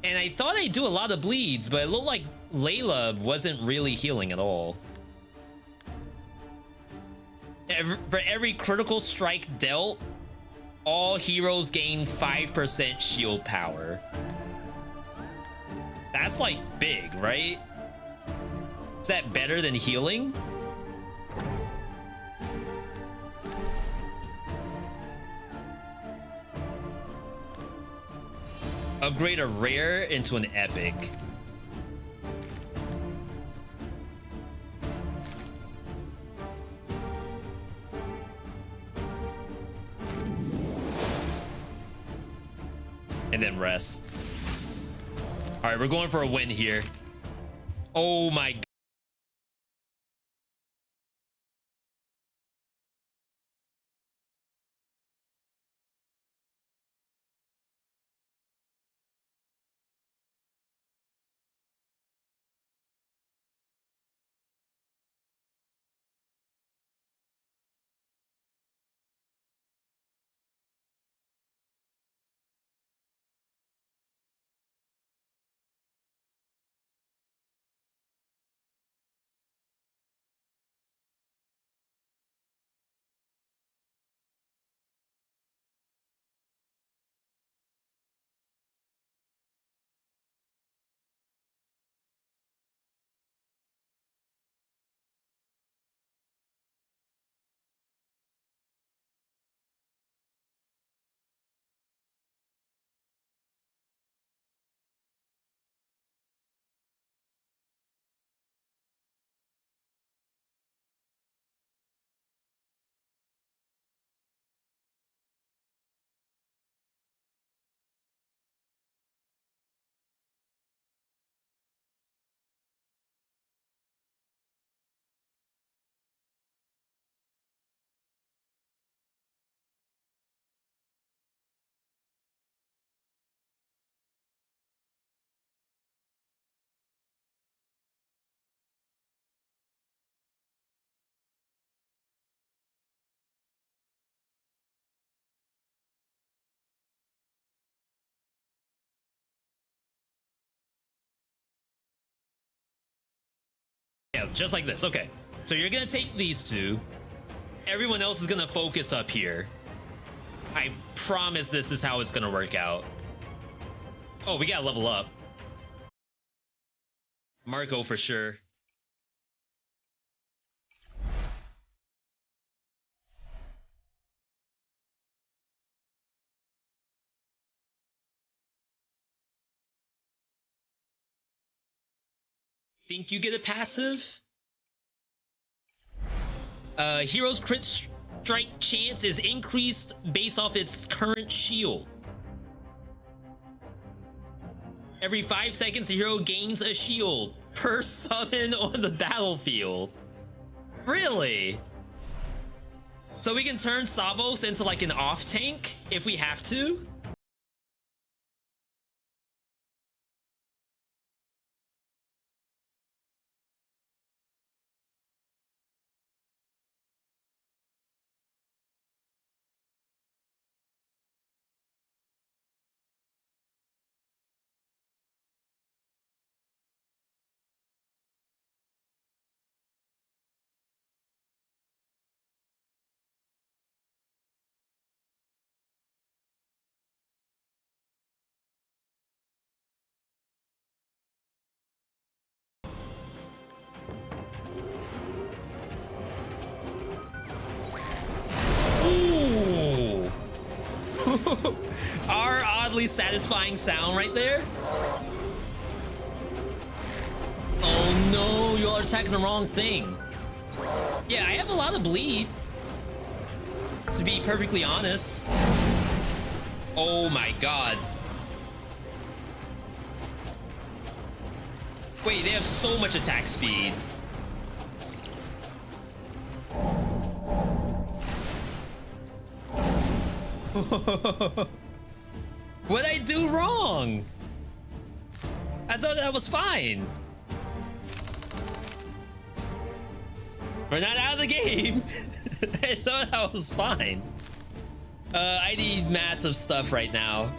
And I thought I'd do a lot of bleeds, but it looked like Layla wasn't really healing at all. For every critical strike dealt, all heroes gain 5% shield power. That's like big, right? Is that better than healing? Upgrade a rare into an epic. And then rest. All right, we're going for a win here. Oh my God. Yeah, just like this. Okay, so you're gonna take these two. Everyone else is gonna focus up here. I promise this is how it's gonna work out. Oh, we gotta level up. Marco for sure. Think you get a passive? Hero's crit strike chance is increased based off its current shield. Every 5 seconds, the hero gains a shield per summon on the battlefield. Really? So we can turn Savos into like an off tank if we have to? Ooh. Our oddly satisfying sound right there. Oh no, you all are attacking the wrong thing. Yeah, I have a lot of bleed, to be perfectly honest. Oh my God. Wait, they have so much attack speed. What'd I do wrong? I thought that was fine. We're not out of the game. I thought that was fine. I need massive stuff right now.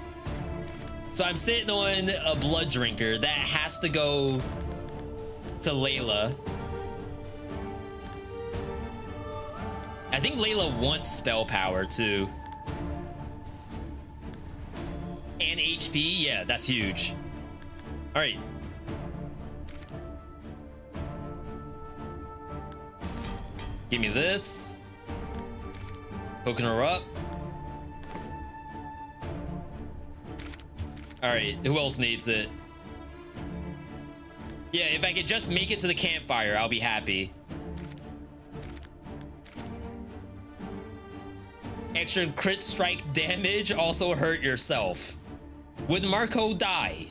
So I'm sitting on a blood drinker that has to go to Layla. I think Layla wants spell power too. And HP, yeah, that's huge. All right. Give me this. Hooking her up. All right, who else needs it? Yeah, if I could just make it to the campfire, I'll be happy. Extra crit strike damage, also hurt yourself. Would Marco die?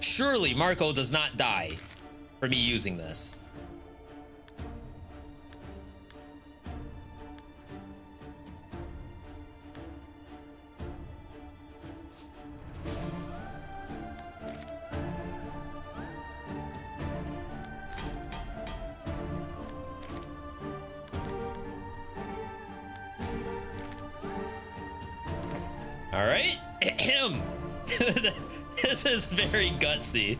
Surely Marco does not die for me using this. All right, him. This is very gutsy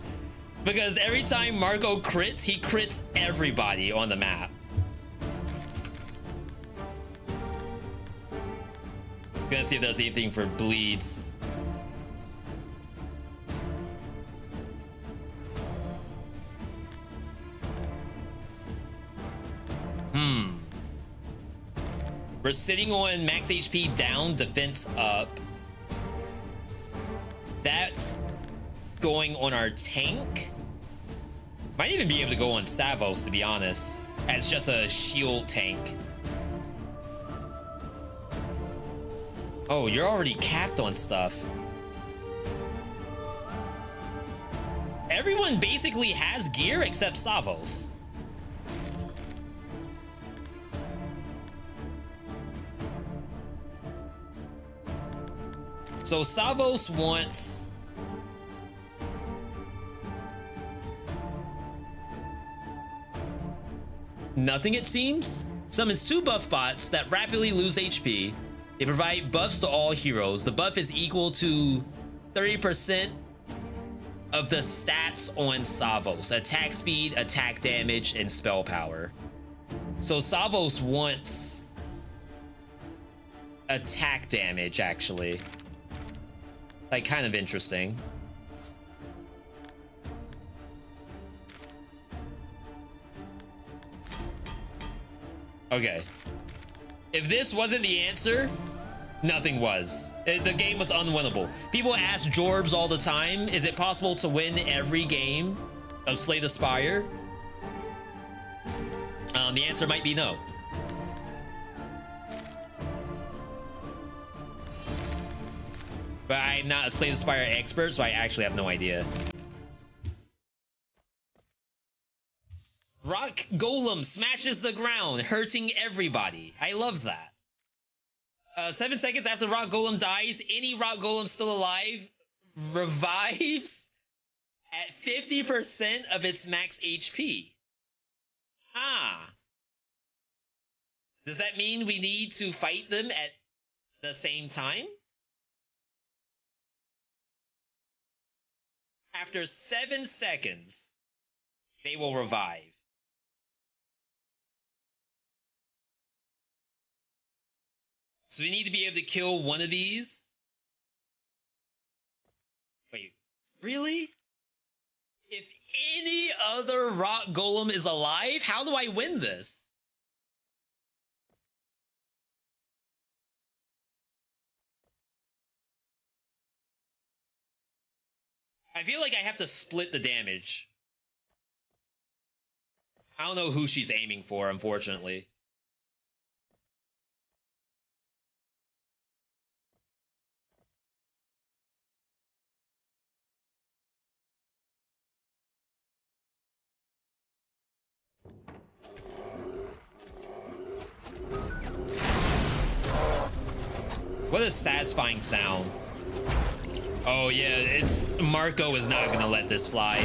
because every time Marco crits, he crits everybody on the map. Gonna see if there's anything for bleeds. We're sitting on max HP down, defense up. That's going on our tank. Might even be able to go on Savos, to be honest, as just a shield tank. Oh, you're already capped on stuff. Everyone basically has gear except Savos. So Savos wants nothing, it seems. Summons 2 buff bots that rapidly lose HP. They provide buffs to all heroes. The buff is equal to 30% of the stats on Savos: attack speed, attack damage, and spell power. So Savos wants attack damage, actually. Like, kind of interesting. Okay. If this wasn't the answer, nothing was. The game was unwinnable. People ask Jorbs all the time, is it possible to win every game of Slay the Spire? The answer might be no. But I'm not a Slay the Spire expert, so I actually have no idea. Rock Golem smashes the ground, hurting everybody. I love that. 7 seconds after Rock Golem dies, any Rock Golem still alive revives at 50% of its max HP. Ah. Does that mean we need to fight them at the same time? After 7 seconds, they will revive. So we need to be able to kill one of these. Wait, really? If any other Rock Golem is alive, how do I win this? I feel like I have to split the damage. I don't know who she's aiming for, unfortunately. What a satisfying sound. Oh yeah, it's Marco is not gonna let this fly.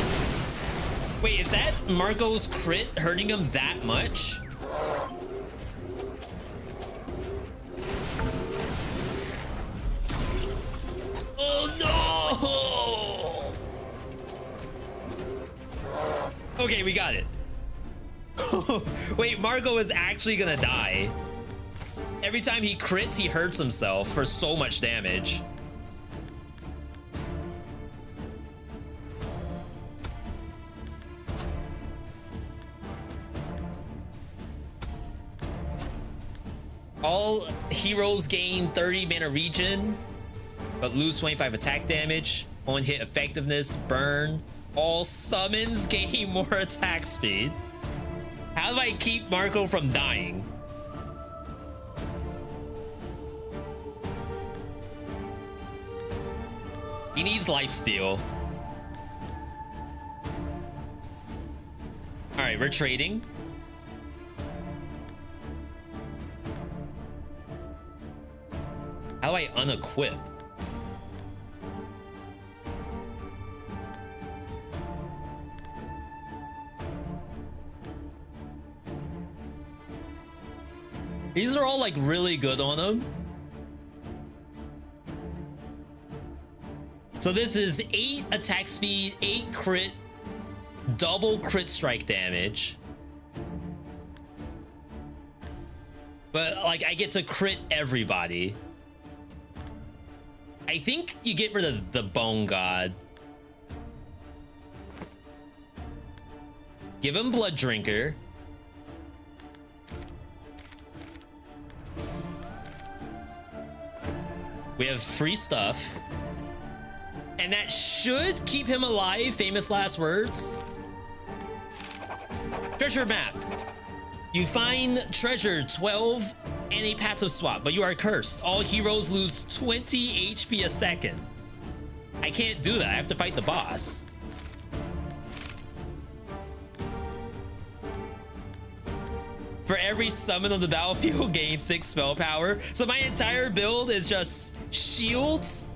Wait, is that Marco's crit hurting him that much? Oh no! Okay, we got it. Wait, Marco is actually gonna die. Every time he crits, he hurts himself for so much damage. All heroes gain 30 mana regen, but lose 25 attack damage. On hit effectiveness, burn. All summons gain more attack speed. How do I keep Marco from dying? He needs lifesteal. All right, we're trading. How do I unequip? These are all like really good on him. So this is 8 attack speed, 8 crit, double crit strike damage. But like I get to crit everybody. I think you get rid of the Bone God. Give him Blood Drinker. We have free stuff. And that should keep him alive. Famous last words. Treasure map. You find treasure 12 and a passive swap, but you are cursed. All heroes lose 20 HP a second. I can't do that. I have to fight the boss. For every summon on the battlefield, gain 6 spell power. So my entire build is just shields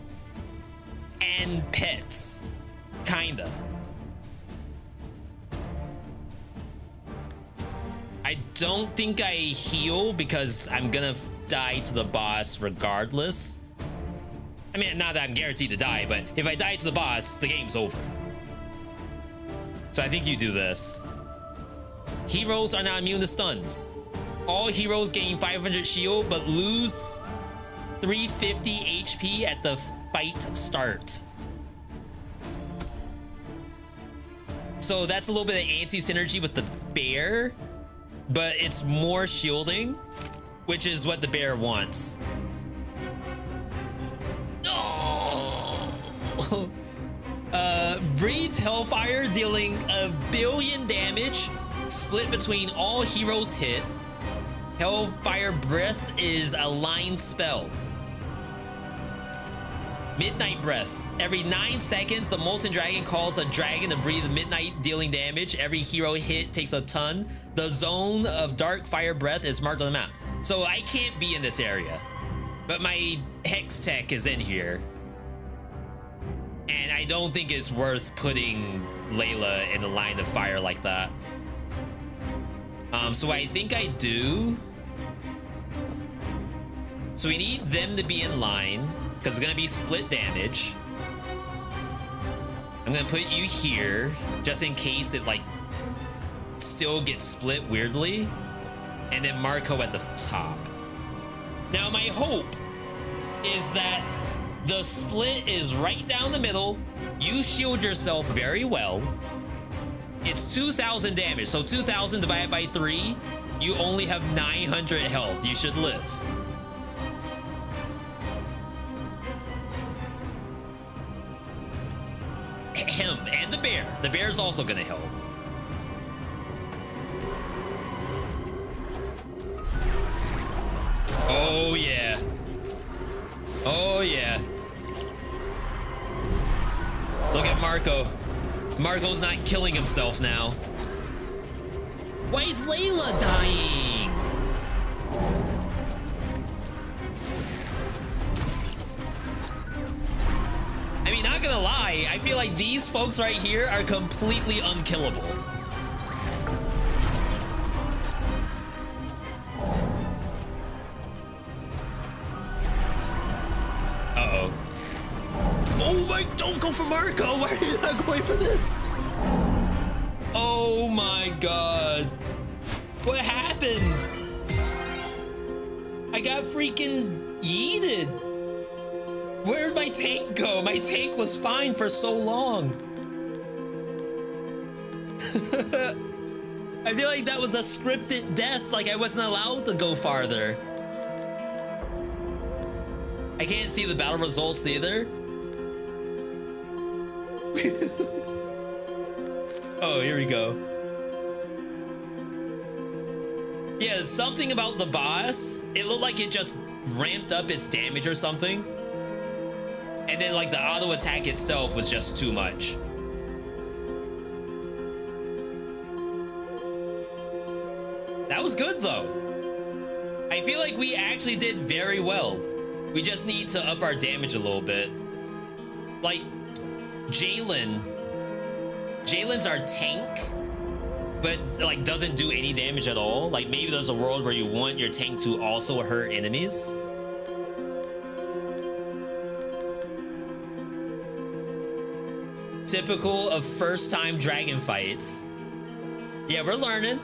and pets. Kinda. I don't think I heal because I'm gonna die to the boss regardless. I mean, not that I'm guaranteed to die, but if I die to the boss, the game's over. So I think you do this. Heroes are now immune to stuns. All heroes gain 500 shield, but lose 350 HP at the fight start. So that's a little bit of anti-synergy with the bear, but it's more shielding, which is what the bear wants. Oh! Breathes Hellfire, dealing 1 billion damage, split between all heroes hit. Hellfire Breath is a line spell. Midnight Breath. Every 9 seconds, the Molten Dragon calls a dragon to breathe midnight, dealing damage. Every hero hit takes a ton. The zone of Dark Fire Breath is marked on the map. So I can't be in this area, but my Hex Tech is in here. And I don't think it's worth putting Layla in a line of fire like that. So I think I do. So we need them to be in line, because it's gonna be split damage. I'm gonna put you here, just in case it like still gets split weirdly. And then Marco at the top. Now my hope is that the split is right down the middle. You shield yourself very well. It's 2,000 damage, so 2,000 divided by 3, you only have 900 health. You should live. Him and the bear. The bear's also gonna help. Oh yeah. Oh yeah. Look at Marco. Marco's not killing himself now. Why is Layla dying? I mean, not gonna lie, I feel like these folks right here are completely unkillable. Uh-oh. Oh my, don't go for Marco! Why are you not going for this? Oh my god. What happened? I got freaking yeeted. Where'd my tank go? My tank was fine for so long. I feel like that was a scripted death, like I wasn't allowed to go farther. I can't see the battle results either. Oh, here we go. Yeah, something about the boss. It looked like it just ramped up its damage or something. And then like the auto attack itself was just too much. That was good though. I feel like we actually did very well. We just need to up our damage a little bit. Like Jalen's our tank, but like doesn't do any damage at all. Like maybe there's a world where you want your tank to also hurt enemies. Typical of first-time dragon fights. Yeah, we're learning.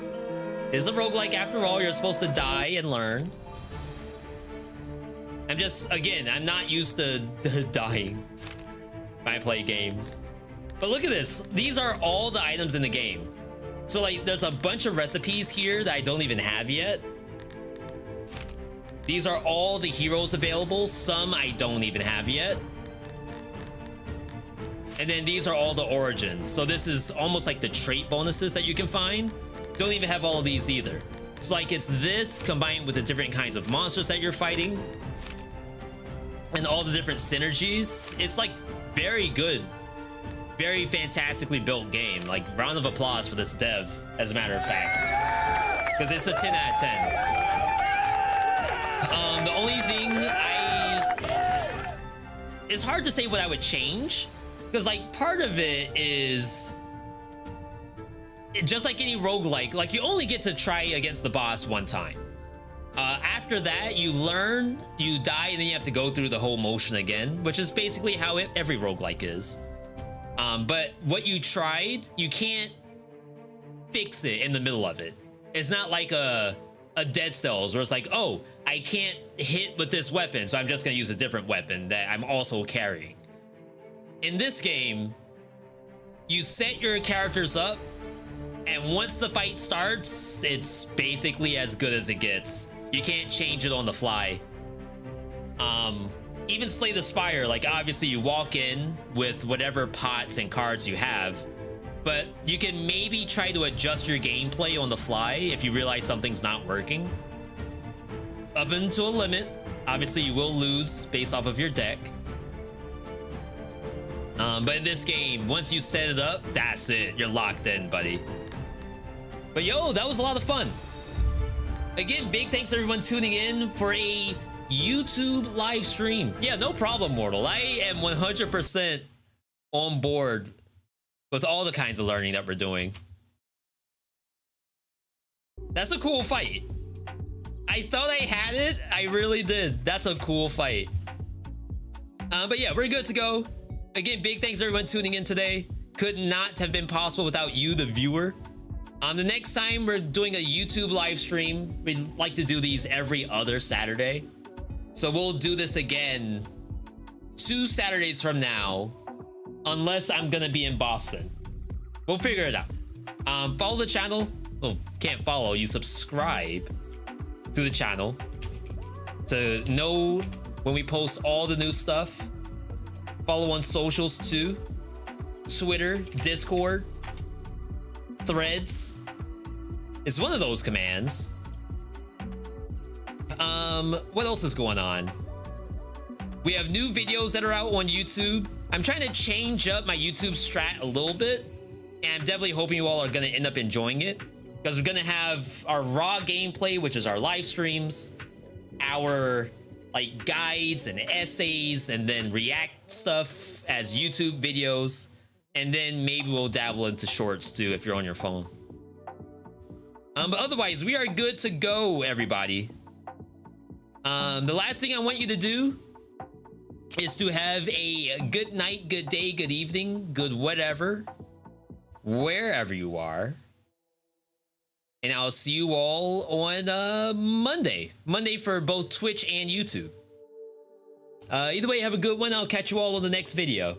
It's a roguelike after all. You're supposed to die and learn. I'm just, again, I'm not used to dying when I play games. But look at this. These are all the items in the game. So like there's a bunch of recipes here that I don't even have yet. These are all the heroes available. Some I don't even have yet. And then these are all the origins. So this is almost like the trait bonuses that you can find. Don't even have all of these either. It's like it's this combined with the different kinds of monsters that you're fighting and all the different synergies. It's like very good, very fantastically built game. Like round of applause for this dev, as a matter of fact, because it's a 10 out of 10. The only thing it's hard to say what I would change, because like part of it is just like any roguelike, like you only get to try against the boss one time. After that, you learn, you die, and then you have to go through the whole motion again, which is basically how every roguelike is. But what you tried, you can't fix it in the middle of it. It's not like a Dead Cells where it's like, oh, I can't hit with this weapon, so I'm just gonna use a different weapon that I'm also carrying. In this game, you set your characters up, and once the fight starts, it's basically as good as it gets. You can't change it on the fly. Even Slay the Spire, like obviously you walk in with whatever pots and cards you have, but you can maybe try to adjust your gameplay on the fly if you realize something's not working. Up until a limit. Obviously you will lose based off of your deck. But in this game, once you set it up, that's it. You're locked in, buddy. But yo, that was a lot of fun. Again, big thanks to everyone tuning in for a YouTube live stream. Yeah, no problem, Mortal. I am 100% on board with all the kinds of learning that we're doing. That's a cool fight. I thought I had it. I really did. That's a cool fight. But yeah, we're good to go. Again, big thanks to everyone tuning in today. Could not have been possible without you, the viewer. The next time we're doing a YouTube live stream, we like to do these every other Saturday. So we'll do this again 2 Saturdays from now, unless I'm gonna be in Boston. We'll figure it out. Follow the channel. Well, can't follow, you subscribe to the channel to know when we post all the new stuff. Follow on socials too. Twitter, Discord, Threads is one of those commands. What else is going on? We have new videos that are out on YouTube. I'm trying to change up my YouTube strat a little bit, and I'm definitely hoping you all are gonna end up enjoying it, because we're gonna have our raw gameplay, which is our live streams, our like guides and essays, and then react stuff as YouTube videos, and then maybe we'll dabble into shorts too if you're on your phone. But otherwise, we are good to go, everybody. The last thing I want you to do is to have a good night, good day, good evening, good whatever, wherever you are. And I'll see you all on Monday for both Twitch and YouTube. Either way, have a good one. I'll catch you all on the next video.